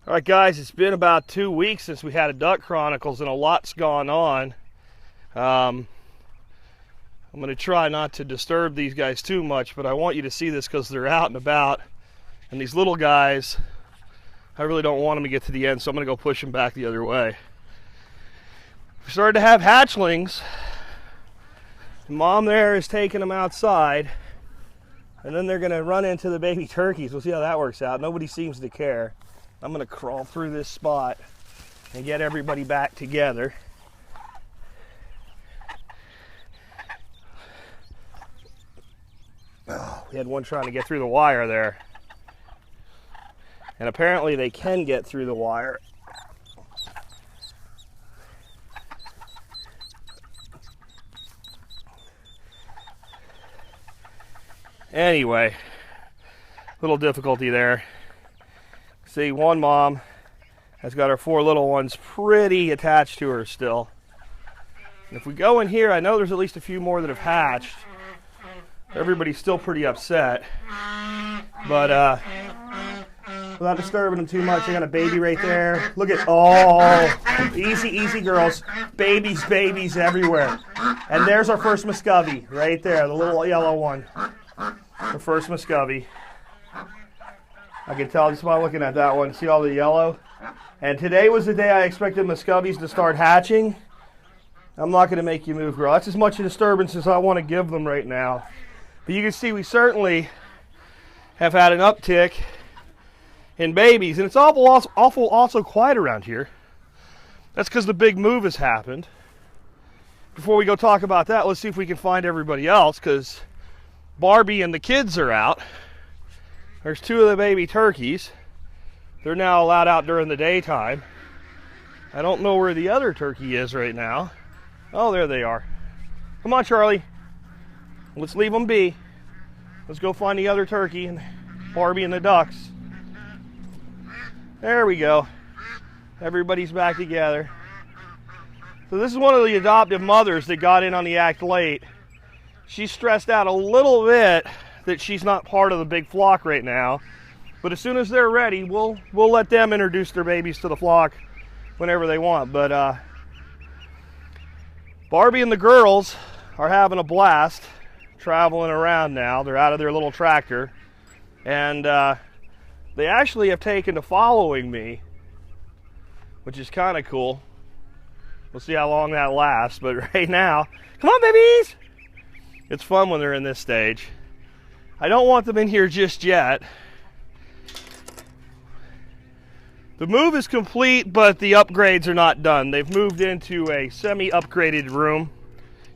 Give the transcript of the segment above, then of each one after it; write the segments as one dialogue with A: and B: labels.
A: Alright guys, it's been about 2 weeks since we had a Duck Chronicles and a lot's gone on. I'm going to try not to disturb these guys too much, but I want you to see this because they're out and about. And these little guys, I really don't want them to get to the end, so I'm going to go push them back the other way. We started to have hatchlings. Mom there is taking them outside, and then they're going to run into the baby turkeys. We'll see how that works out. Nobody seems to care. I'm going to crawl through this spot and get everybody back together. Oh, we had one trying to get through the wire there. And apparently they can get through the wire. Anyway, little difficulty there. See, one mom has got her 4 little ones pretty attached to her still. And if we go in here, I know there's at least a few more that have hatched. Everybody's still pretty upset. But without disturbing them too much, I got a baby right there. Look at, oh, easy girls. Babies everywhere. And there's our first muscovy right there, the little yellow one. The first muscovy. I can tell just by looking at that one. See all the yellow? And today was the day I expected muscovies to start hatching. I'm not going to make you move, girl. That's as much a disturbance as I want to give them right now. But you can see we certainly have had an uptick in babies. And it's awful also quiet around here. That's because the big move has happened. Before we go talk about that, let's see if we can find everybody else, because Barbie and the kids are out. There's 2 of the baby turkeys. They're now allowed out during the daytime. I don't know where the other turkey is right now. Oh, there they are. Come on, Charlie. Let's leave them be. Let's go find the other turkey and Barbie and the ducks. There we go. Everybody's back together. So this is one of the adoptive mothers that got in on the act late. She's stressed out a little bit that she's not part of the big flock right now, but as soon as they're ready, we'll let them introduce their babies to the flock whenever they want. But Barbie and the girls are having a blast traveling around now. They're out of their little tractor, and they actually have taken to following me, which is kind of cool. We'll see how long that lasts, but right now, come on babies! It's fun when they're in this stage. I don't want them in here just yet. The move is complete, but the upgrades are not done. They've moved into a semi-upgraded room.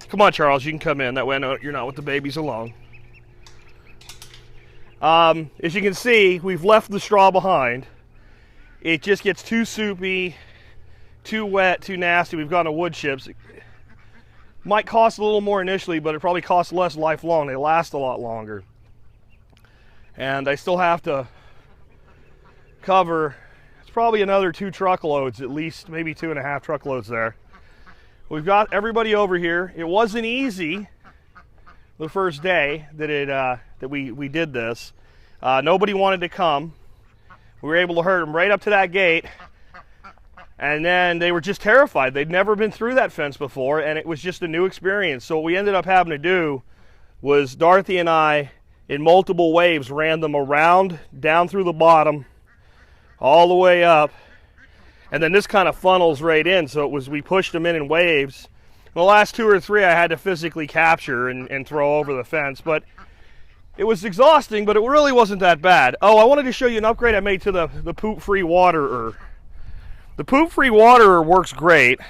A: Come on, Charles, you can come in. That way I know you're not with the babies alone. As you can see, we've left the straw behind. It just gets too soupy, too wet, too nasty. We've gone to wood chips. It might cost a little more initially, but it probably costs less lifelong. They last a lot longer. And I still have to cover, it's probably another 2 truckloads, at least maybe 2.5 truckloads there. We've got everybody over here. It wasn't easy the first day that we did this. Nobody wanted to come. We were able to herd them right up to that gate, and then they were just terrified. They'd never been through that fence before, and it was just a new experience. So what we ended up having to do was Dorothy and I, in multiple waves, ran them around, down through the bottom, all the way up, and then this kind of funnels right in. So it was, we pushed them in waves. The last 2 or 3 I had to physically capture and throw over the fence, but it was exhausting, but it really wasn't that bad. Oh, I wanted to show you an upgrade I made to the poop-free waterer. The poop-free waterer works great.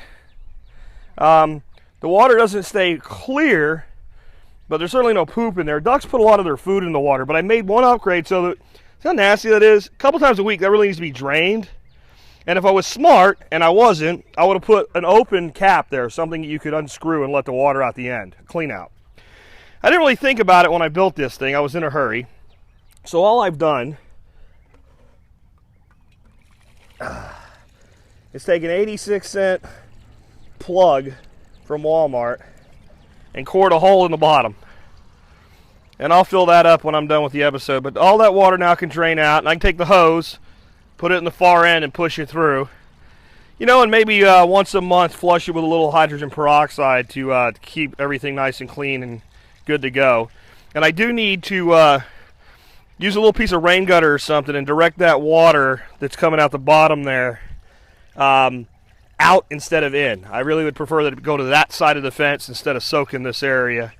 A: The water doesn't stay clear, but there's certainly no poop in there. Ducks put a lot of their food in the water, but I made one upgrade so that, see how nasty that is? A couple times a week, that really needs to be drained. And if I was smart, and I wasn't, I would have put an open cap there, something that you could unscrew and let the water out the end, clean out. I didn't really think about it when I built this thing. I was in a hurry. So all I've done is take an 86-cent plug from Walmart and cord a hole in the bottom. And I'll fill that up when I'm done with the episode. But all that water now can drain out, and I can take the hose, put it in the far end and push it through. You know, and maybe once a month flush it with a little hydrogen peroxide to keep everything nice and clean and good to go. And I do need to use a little piece of rain gutter or something and direct that water that's coming out the bottom there out instead of in. I really would prefer that it go to that side of the fence instead of soaking this area.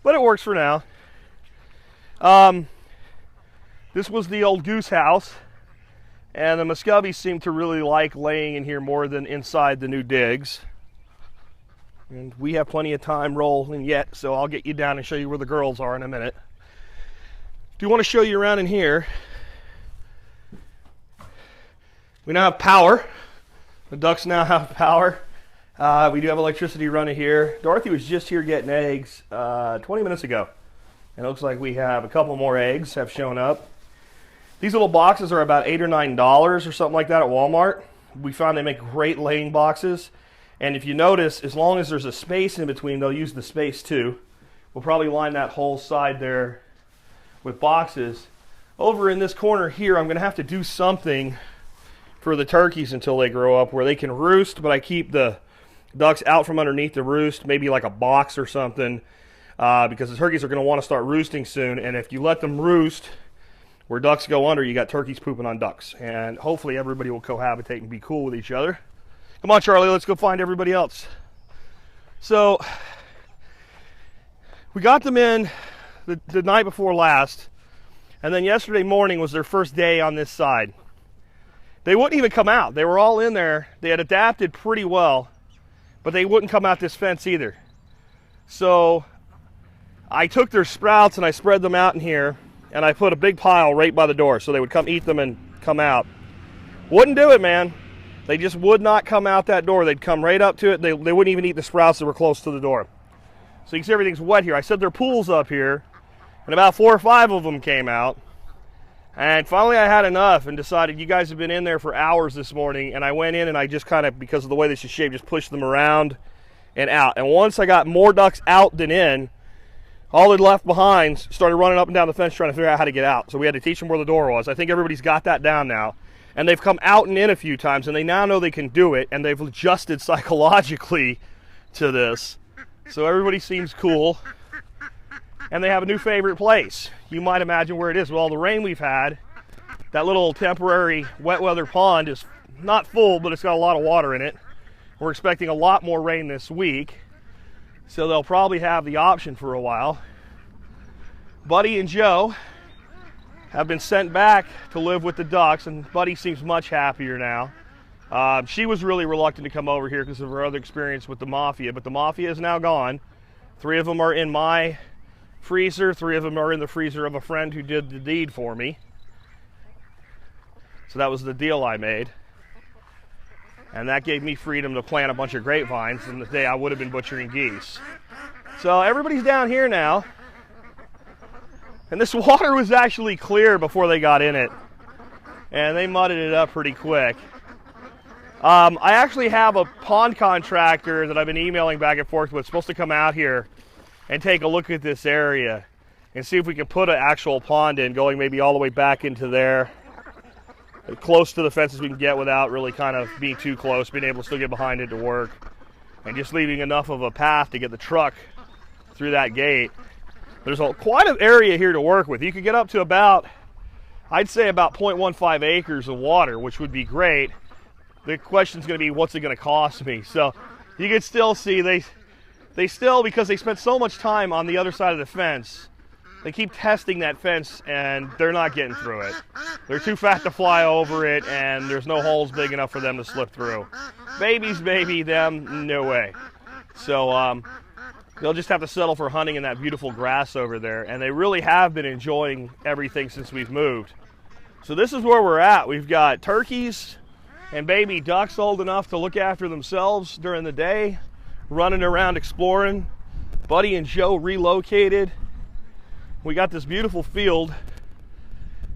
A: But it works for now. This was the old goose house. And the muscovies seem to really like laying in here more than inside the new digs. And we have plenty of time rolling yet, so I'll get you down and show you where the girls are in a minute. Do want to show you around in here. We now have power. The ducks now have power. We do have electricity running here. Dorothy was just here getting eggs 20 minutes ago. And it looks like we have a couple more eggs have shown up. These little boxes are about $8 or $9 or something like that at Walmart. We found they make great laying boxes. And if you notice, as long as there's a space in between, they'll use the space too. We'll probably line that whole side there with boxes. Over in this corner here, I'm going to have to do something for the turkeys until they grow up where they can roost, but I keep the ducks out from underneath the roost, maybe like a box or something, because the turkeys are going to want to start roosting soon. And if you let them roost where ducks go under, you got turkeys pooping on ducks. And hopefully everybody will cohabitate and be cool with each other. Come on, Charlie, let's go find everybody else. So, we got them in the night before last, and then yesterday morning was their first day on this side. They wouldn't even come out. They were all in there. They had adapted pretty well, but they wouldn't come out this fence either. So, I took their sprouts and I spread them out in here, and I put a big pile right by the door so they would come eat them and come out. Wouldn't do it, man. They just would not come out that door. They'd come right up to it. They wouldn't even eat the sprouts that were close to the door. So you can see everything's wet here. I set their pools up here, and about 4 or 5 of them came out. And finally I had enough and decided you guys have been in there for hours this morning, and I went in and I just kind of, because of the way this is shaped, just pushed them around and out. And once I got more ducks out than in, all that left behind started running up and down the fence trying to figure out how to get out. So we had to teach them where the door was. I think everybody's got that down now. And they've come out and in a few times, and they now know they can do it, and they've adjusted psychologically to this. So everybody seems cool. And they have a new favorite place. You might imagine where it is. With all the rain we've had, that little temporary wet weather pond is not full, but it's got a lot of water in it. We're expecting a lot more rain this week. So they'll probably have the option for a while. Buddy and Joe have been sent back to live with the ducks, and Buddy seems much happier now. She was really reluctant to come over here because of her other experience with the mafia, but the mafia is now gone. 3 of them are in my freezer. 3 of them are in the freezer of a friend who did the deed for me. So that was the deal I made. And that gave me freedom to plant a bunch of grapevines in the day I would have been butchering geese. So everybody's down here now. And this water was actually clear before they got in it. And they mudded it up pretty quick. I actually have a pond contractor that I've been emailing back and forth with, supposed to come out here and take a look at this area and see if we can put an actual pond in, going maybe all the way back into there, close to the fences we can get without really kind of being too close, being able to still get behind it to work, and just leaving enough of a path to get the truck through that gate. There's quite an area here to work with. You could get up to about, I'd say about 0.15 acres of water, which would be great. The question's going to be, what's it going to cost me? So you can still see they still, because they spent so much time on the other side of the fence, they keep testing that fence, and they're not getting through it. They're too fat to fly over it, and there's no holes big enough for them to slip through. Babies, baby, them, no way. So they'll just have to settle for hunting in that beautiful grass over there, and they really have been enjoying everything since we've moved. So this is where we're at. We've got turkeys and baby ducks old enough to look after themselves during the day, running around exploring. Buddy and Joe relocated. We got this beautiful field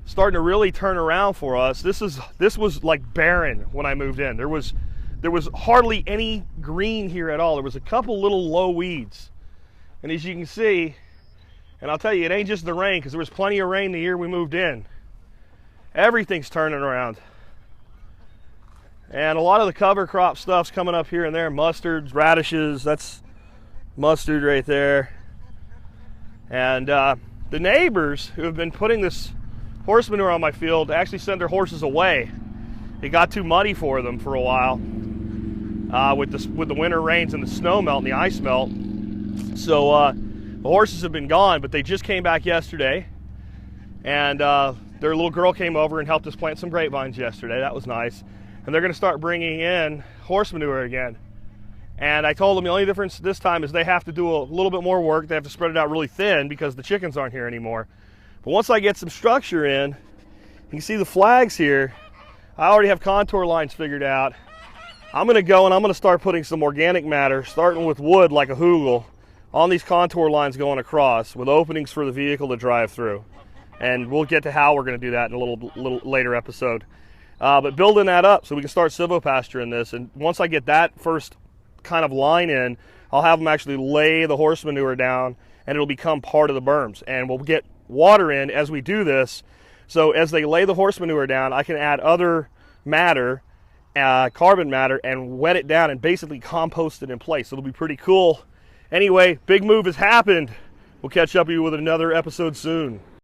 A: starting to really turn around for us. This was like barren when I moved in. There was hardly any green here at all. There was a couple little low weeds. And as you can see, and I'll tell you, it ain't just the rain, because there was plenty of rain the year we moved in. Everything's turning around. And a lot of the cover crop stuff's coming up here and there. Mustards, radishes, that's mustard right there. And the neighbors who have been putting this horse manure on my field actually send their horses away. It got too muddy for them for a while with the winter rains and the snow melt and the ice melt. So the horses have been gone, but they just came back yesterday. And their little girl came over and helped us plant some grapevines yesterday. That was nice. And they're going to start bringing in horse manure again. And I told them the only difference this time is they have to do a little bit more work. They have to spread it out really thin because the chickens aren't here anymore. But once I get some structure in, you can see the flags here. I already have contour lines figured out. I'm going to go and I'm going to start putting some organic matter, starting with wood like a hugel, on these contour lines going across with openings for the vehicle to drive through. And we'll get to how we're going to do that in a little later episode. But building that up so we can start silvopasture in this. And once I get that first kind of line in, I'll have them actually lay the horse manure down and it'll become part of the berms. And we'll get water in as we do this. So as they lay the horse manure down, I can add other matter, carbon matter, and wet it down and basically compost it in place. It'll be pretty cool. Anyway, big move has happened. We'll catch up with you with another episode soon.